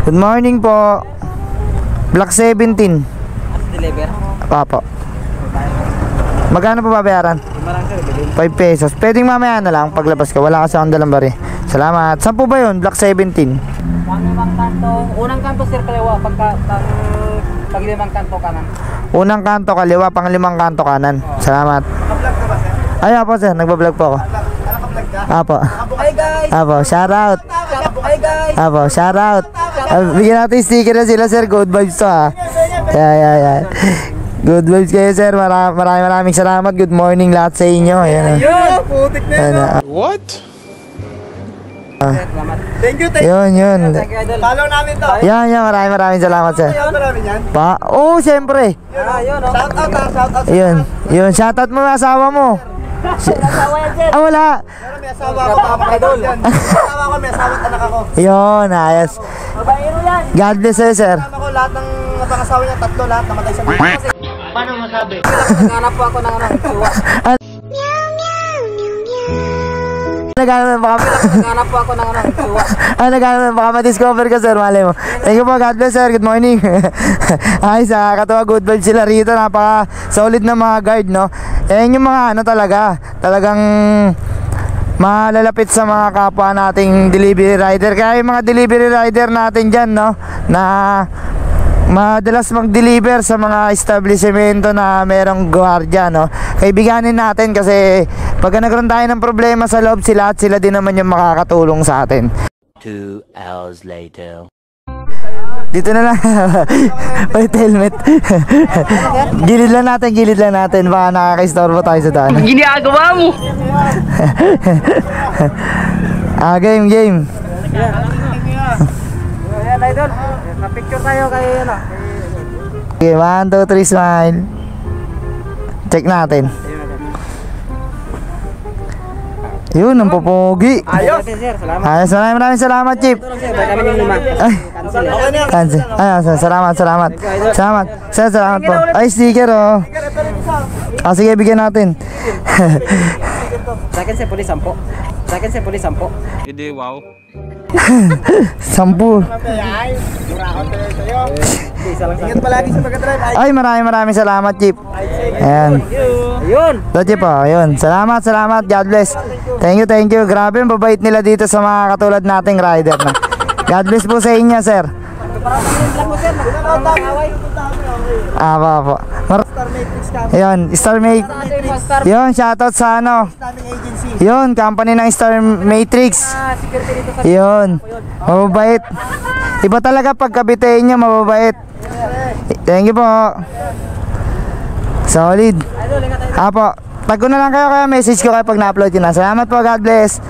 Good morning po. Block 17. Deliver? Opo. Magkano po babayaran? 5 pesos. Pwedeng mamaya na lang paglabas ka. Wala kasi akong dalang bari. Salamat. Saan po ba yun? Block 17. Pang-limang kanto. Unang kanto sir kaliwa. Pag-limang kanto kanan. Unang kanto kaliwa, pang-limang kanto kanan. Salamat. Naka-vlog ka ba, sir? Ay, apo sir. Nagbablog po ako. Naka-vlog ka? Apo. Hi guys! Apo. Shout out. Hi guys! Apo. Shout out. Bigyan natin sticker na sila sir. Good vibes to ha. Yeah. Good vibes kayo sir. Maraming salamat. Good morning lahat sa inyo. Ayan. Yun! Putik na yun! What? Thank you, Yun. Thank you idol. Follow namin to. Yan. Maraming salamat sir. Follow namin yan. Oo, siyempre. Yun oh. Shout out ha, shout out. Yun. Shoutout mo yung asawa mo. Wala. Pero may asawa ako, idol. May asawa ko, may asawa at anak ako. Yun, ayos. Babaero yan! God bless you, sir. Kasama ko lahat ng pangasawa niya, tatlo lahat namatay sa mga. Paano masabi? Naghanap po ako ng suwa. Naghanap Naghanap po ako ng suwa. baka ma-discover ka, sir. Malay mo. Thank you po. God bless, sir. Good morning. Ayos, katuwa. Good vibes sila rito. Napaka-solid na mga guard, no? Yan yung mga talagang malalapit sa mga kapwa nating delivery rider. Kaya yung mga delivery rider natin dyan, no? Na madalas mag-deliver sa mga establishmento na merong gwardiya, no? Kaibiganin natin kasi pagka nagkaroon tayo ng problema sa loob, sila din naman yung makakatulong sa atin. 2 hours later. Dito na lang. Wait, helmet. Gilid lang natin. Baka nakaka-istorbo tayo sa daan. Ginagawa mo! Game. Ayan idol. Na-picture tayo kayo yan ah. Okay, 1, 2, 3, smile. Check natin. Yun, ang popogi. Ayos! Sir, salamat. Ayos, maraming salamat, Chief. Sir, kami yung lima. Ay, Cancel eh. Okay na yan. cancel. Ay, salamat. Sir, salamat po. Ay, sticker, oh. Sige, bigyan natin. Sa akin sir, pulis 10. Hindi, wow. 10. Ay, murakot tayo sa'yo. Isa lang sa Ingat palagi sa pagka-drive. Ay, maraming salamat, Chief. Ayan. Ayun! So, Chief, oh, ayun. Salamat. God bless. Thank you. Grabe, ang babait nila dito sa mga katulad nating rider na. God bless po sa inyo, sir. Apo. Star Matrix Camp. Ayun, Star Mate. Yun, shoutout sa Naming agency. Yun, company ng Star Matrix. Security dito sa Yun, mababait. Iba talaga pagkabitain nyo, mababait. Thank you po. Solid. idol, ingat idol. Apo, tag ko na lang kayo, kaya message ko kayo pag na-upload yun na. Salamat po, God bless.